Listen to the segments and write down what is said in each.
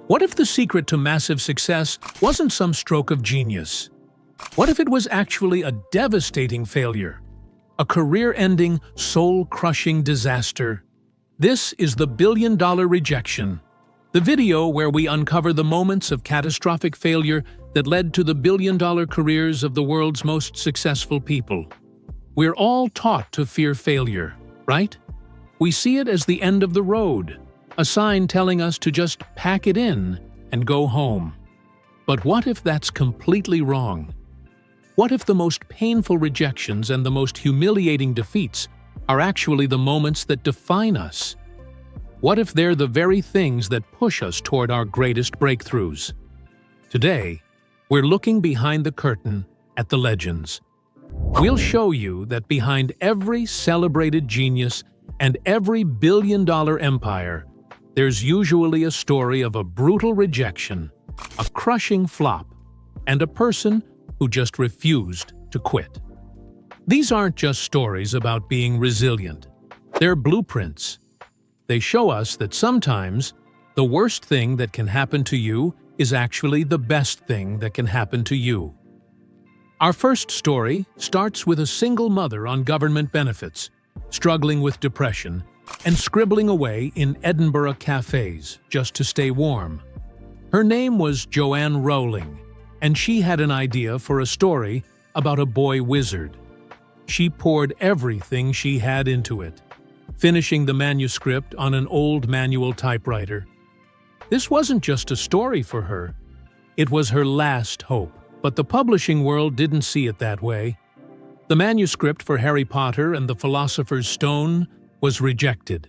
What if the secret to massive success wasn't some stroke of genius? What if it was actually a devastating failure? A career-ending, soul-crushing disaster? This is the billion-dollar rejection, the video where we uncover the moments of catastrophic failure that led to the billion-dollar careers of the world's most successful people. We're all taught to fear failure, right? We see it as the end of the road, a sign telling us to just pack it in and go home. But what if that's completely wrong? What if the most painful rejections and the most humiliating defeats are actually the moments that define us? What if they're the very things that push us toward our greatest breakthroughs? Today, we're looking behind the curtain at the legends. We'll show you that behind every celebrated genius and every billion-dollar empire, there's usually a story of a brutal rejection, a crushing flop, and a person who just refused to quit. These aren't just stories about being resilient. They're blueprints. They show us that sometimes the worst thing that can happen to you is actually the best thing that can happen to you. Our first story starts with a single mother on government benefits, struggling with depression, and scribbling away in Edinburgh cafes just to stay warm. Her name was Joanne Rowling, and she had an idea for a story about a boy wizard. She poured everything she had into it, finishing the manuscript on an old manual typewriter. This wasn't just a story for her. It was her last hope, but the publishing world didn't see it that way. The manuscript for Harry Potter and the Philosopher's Stone was rejected.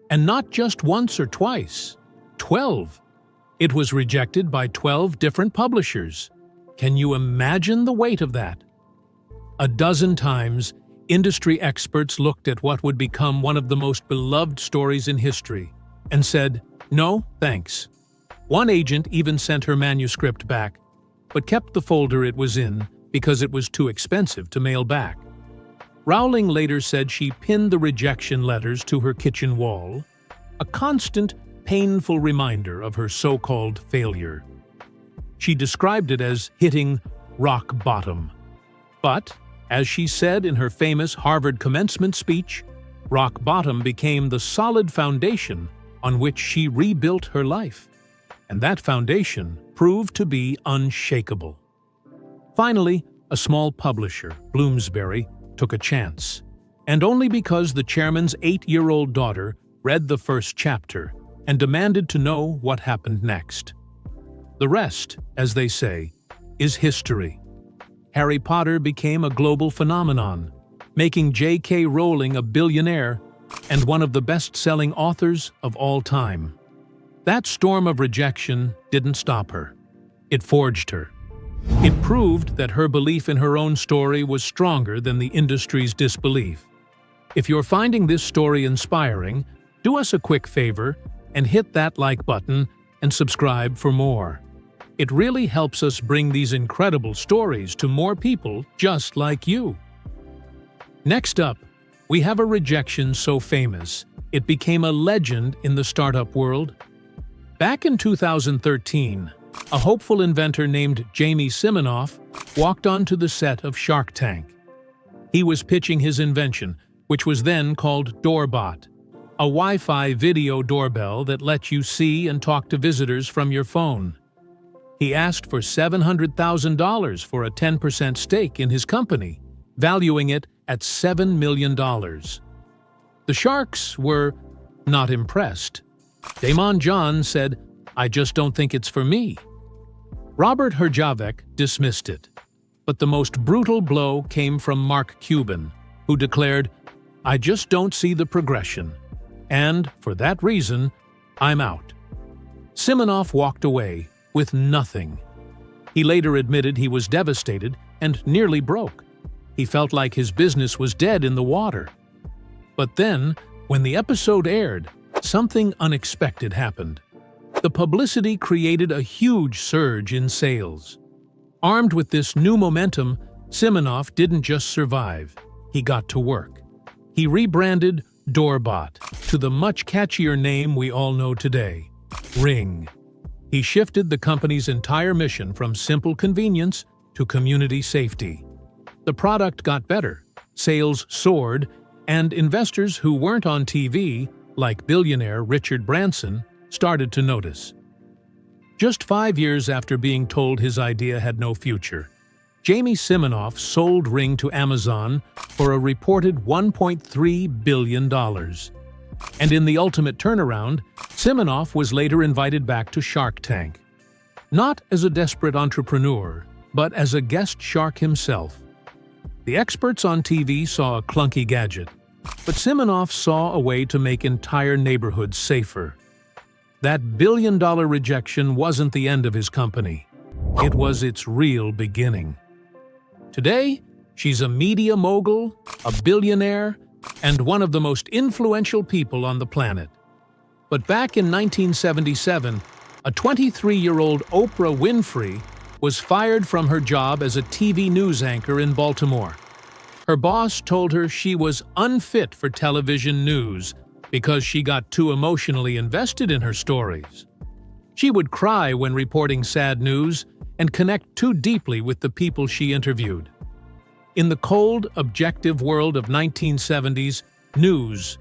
And not just once or twice, 12. It was rejected by 12 different publishers. Can you imagine the weight of that? A dozen times, industry experts looked at what would become one of the most beloved stories in history and said, "No, thanks." One agent even sent her manuscript back, but kept the folder it was in because it was too expensive to mail back. Rowling later said she pinned the rejection letters to her kitchen wall, a constant, painful reminder of her so-called failure. She described it as hitting rock bottom. But, as she said in her famous Harvard commencement speech, rock bottom became the solid foundation on which she rebuilt her life. And that foundation proved to be unshakable. Finally, a small publisher, Bloomsbury, took a chance. And only because the chairman's 8-year-old daughter read the first chapter and demanded to know what happened next. The rest, as they say, is history. Harry Potter became a global phenomenon, making J.K. Rowling a billionaire and one of the best-selling authors of all time. That storm of rejection didn't stop her. It forged her. It proved that her belief in her own story was stronger than the industry's disbelief. If you're finding this story inspiring, do us a quick favor and hit that like button and subscribe for more. It really helps us bring these incredible stories to more people just like you. Next up, we have a rejection so famous, it became a legend in the startup world. Back in 2013, a hopeful inventor named Jamie Simonoff walked onto the set of Shark Tank. He was pitching his invention, which was then called Doorbot, a Wi-Fi video doorbell that lets you see and talk to visitors from your phone. He asked for $700,000 for a 10% stake in his company, valuing it at $7 million. The Sharks were not impressed. Damon John said, "I just don't think it's for me." Robert Herjavec dismissed it. But the most brutal blow came from Mark Cuban, who declared, "I just don't see the progression. And, for that reason, I'm out." Simonoff walked away with nothing. He later admitted he was devastated and nearly broke. He felt like his business was dead in the water. But then, when the episode aired, something unexpected happened. The publicity created a huge surge in sales. Armed with this new momentum, Simonoff didn't just survive, he got to work. He rebranded Doorbot to the much catchier name we all know today, Ring. He shifted the company's entire mission from simple convenience to community safety. The product got better, sales soared, and investors who weren't on TV, like billionaire Richard Branson, started to notice. Just 5 years after being told his idea had no future, Jamie Simonoff sold Ring to Amazon for a reported $1.3 billion. And in the ultimate turnaround, Simonoff was later invited back to Shark Tank. Not as a desperate entrepreneur, but as a guest shark himself. The experts on TV saw a clunky gadget, but Simonoff saw a way to make entire neighborhoods safer. That billion-dollar rejection wasn't the end of his company. It was its real beginning. Today, she's a media mogul, a billionaire, and one of the most influential people on the planet. But back in 1977, a 23-year-old Oprah Winfrey was fired from her job as a TV news anchor in Baltimore. Her boss told her she was unfit for television news because she got too emotionally invested in her stories. She would cry when reporting sad news and connect too deeply with the people she interviewed. In the cold, objective world of 1970s news,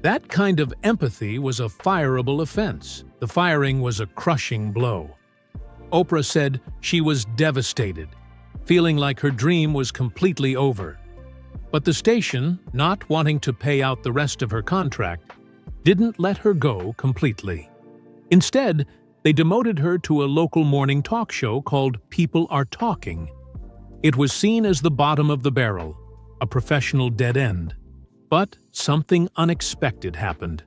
that kind of empathy was a fireable offense. The firing was a crushing blow. Oprah said she was devastated, feeling like her dream was completely over. But the station, not wanting to pay out the rest of her contract, didn't let her go completely. Instead, they demoted her to a local morning talk show called People Are Talking. It was seen as the bottom of the barrel, a professional dead end. But something unexpected happened.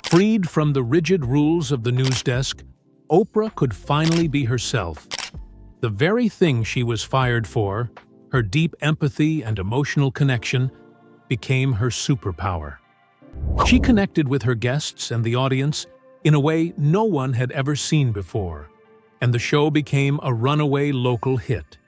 Freed from the rigid rules of the news desk, Oprah could finally be herself. The very thing she was fired for, her deep empathy and emotional connection, became her superpower. She connected with her guests and the audience in a way no one had ever seen before, and the show became a runaway local hit.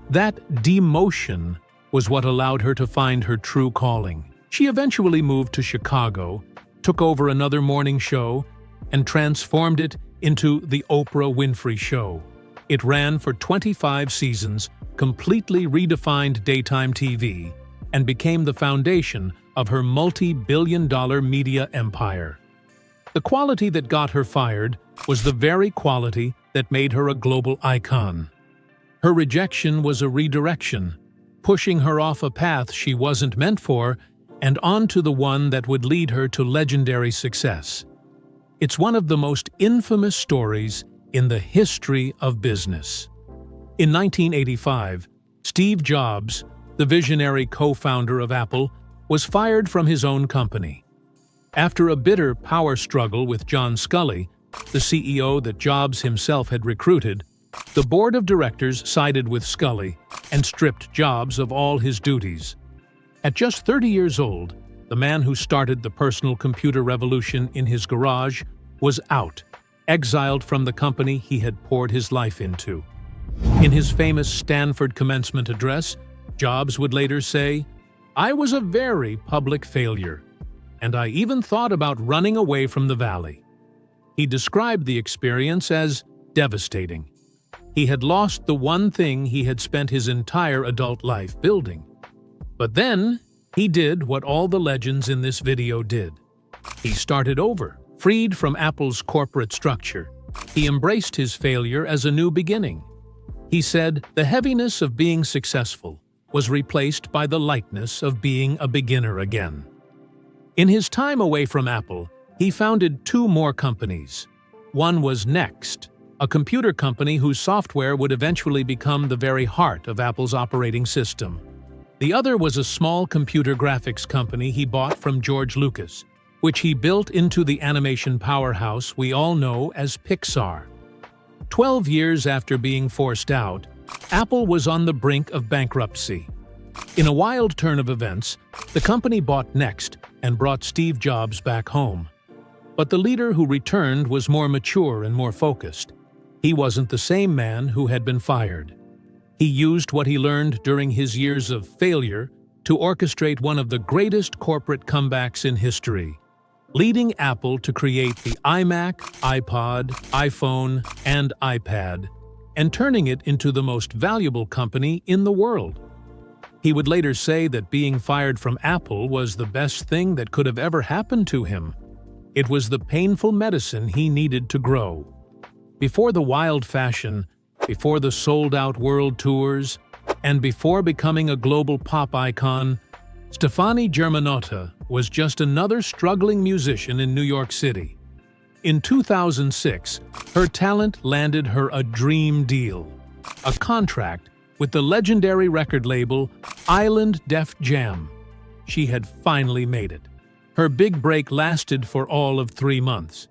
That demotion was what allowed her to find her true calling. She eventually moved to Chicago, took over another morning show, and transformed it into The Oprah Winfrey Show. It ran for 25 seasons, completely redefined daytime TV, and became the foundation of her multi-billion-dollar media empire. The quality that got her fired was the very quality that made her a global icon. Her rejection was a redirection, pushing her off a path she wasn't meant for and onto the one that would lead her to legendary success. It's one of the most infamous stories in the history of business. In 1985, Steve Jobs, the visionary co-founder of Apple, was fired from his own company. After a bitter power struggle with John Sculley, the CEO that Jobs himself had recruited, the board of directors sided with Sculley and stripped Jobs of all his duties. At just 30 years old, the man who started the personal computer revolution in his garage was out, exiled from the company he had poured his life into. In his famous Stanford commencement address, Jobs would later say, "I was a very public failure, and I even thought about running away from the valley." He described the experience as devastating. He had lost the one thing he had spent his entire adult life building. But then, he did what all the legends in this video did. He started over, freed from Apple's corporate structure. He embraced his failure as a new beginning. He said the heaviness of being successful was replaced by the lightness of being a beginner again. In his time away from Apple, he founded 2 more companies. One was Next, a computer company whose software would eventually become the very heart of Apple's operating system. The other was a small computer graphics company he bought from George Lucas, which he built into the animation powerhouse we all know as Pixar. 12 years after being forced out, Apple was on the brink of bankruptcy. In a wild turn of events, the company bought Next and brought Steve Jobs back home. But the leader who returned was more mature and more focused. He wasn't the same man who had been fired. He used what he learned during his years of failure to orchestrate one of the greatest corporate comebacks in history. leading Apple to create the iMac, iPod, iPhone, and iPad, and turning it into the most valuable company in the world. He would later say that being fired from Apple was the best thing that could have ever happened to him. It was the painful medicine he needed to grow. Before the wild fashion, before the sold-out world tours, and before becoming a global pop icon, Stefani Germanotta was just another struggling musician in New York City. In 2006, her talent landed her a dream deal, a contract with the legendary record label Island Def Jam. She had finally made it. Her big break lasted for all of 3 months.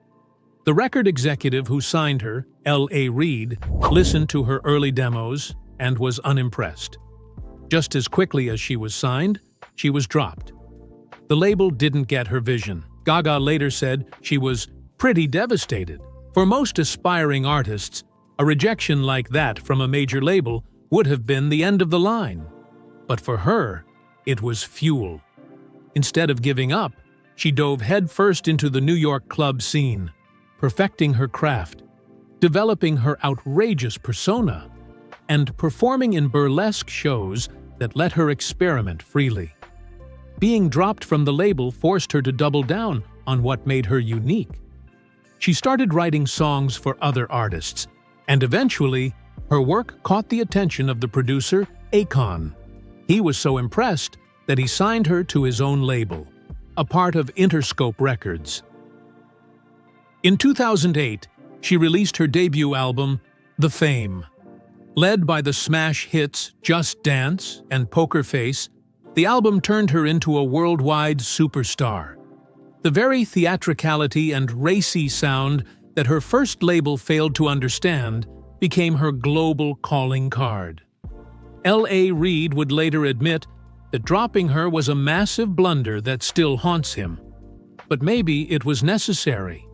The record executive who signed her, L.A. Reid, listened to her early demos and was unimpressed. Just as quickly as she was signed, she was dropped. The label didn't get her vision. Gaga later said she was pretty devastated. For most aspiring artists, a rejection like that from a major label would have been the end of the line. But for her, it was fuel. Instead of giving up, she dove headfirst into the New York club scene, perfecting her craft, developing her outrageous persona, and performing in burlesque shows that let her experiment freely. Being dropped from the label forced her to double down on what made her unique. She started writing songs for other artists, and eventually, her work caught the attention of the producer, Akon. He was so impressed that he signed her to his own label, a part of Interscope Records. In 2008, she released her debut album, The Fame. Led by the smash hits Just Dance and Poker Face, the album turned her into a worldwide superstar. The very theatricality and racy sound that her first label failed to understand became her global calling card. L.A. Reid would later admit that dropping her was a massive blunder that still haunts him. But maybe it was necessary.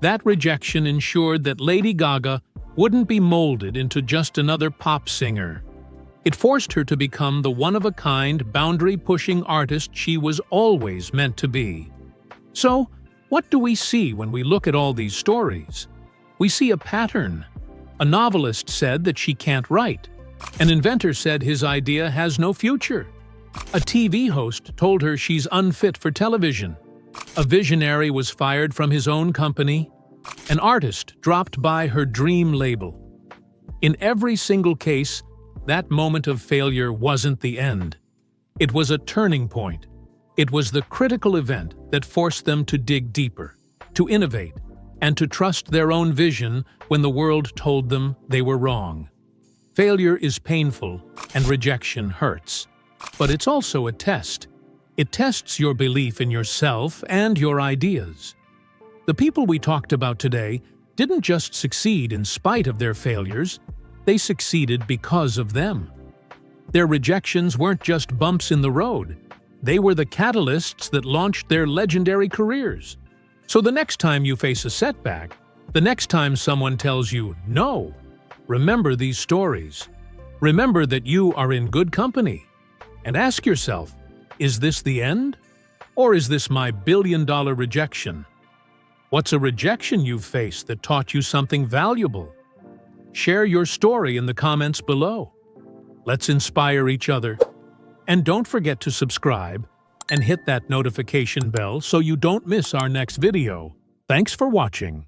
That rejection ensured that Lady Gaga wouldn't be molded into just another pop singer. It forced her to become the one-of-a-kind, boundary-pushing artist she was always meant to be. So, what do we see when we look at all these stories? We see a pattern. A novelist said that she can't write. An inventor said his idea has no future. A TV host told her she's unfit for television. A visionary was fired from his own company. An artist dropped by her dream label. In every single case, that moment of failure wasn't the end. It was a turning point. It was the critical event that forced them to dig deeper, to innovate, and to trust their own vision when the world told them they were wrong. Failure is painful, and rejection hurts. But it's also a test. It tests your belief in yourself and your ideas. The people we talked about today didn't just succeed in spite of their failures, they succeeded because of them. Their rejections weren't just bumps in the road, they were the catalysts that launched their legendary careers. So the next time you face a setback, the next time someone tells you no, remember these stories. Remember that you are in good company. And ask yourself, is this the end? Or is this my billion-dollar rejection? What's a rejection you've faced that taught you something valuable? Share your story in the comments below. Let's inspire each other. And don't forget to subscribe and hit that notification bell so you don't miss our next video. Thanks for watching.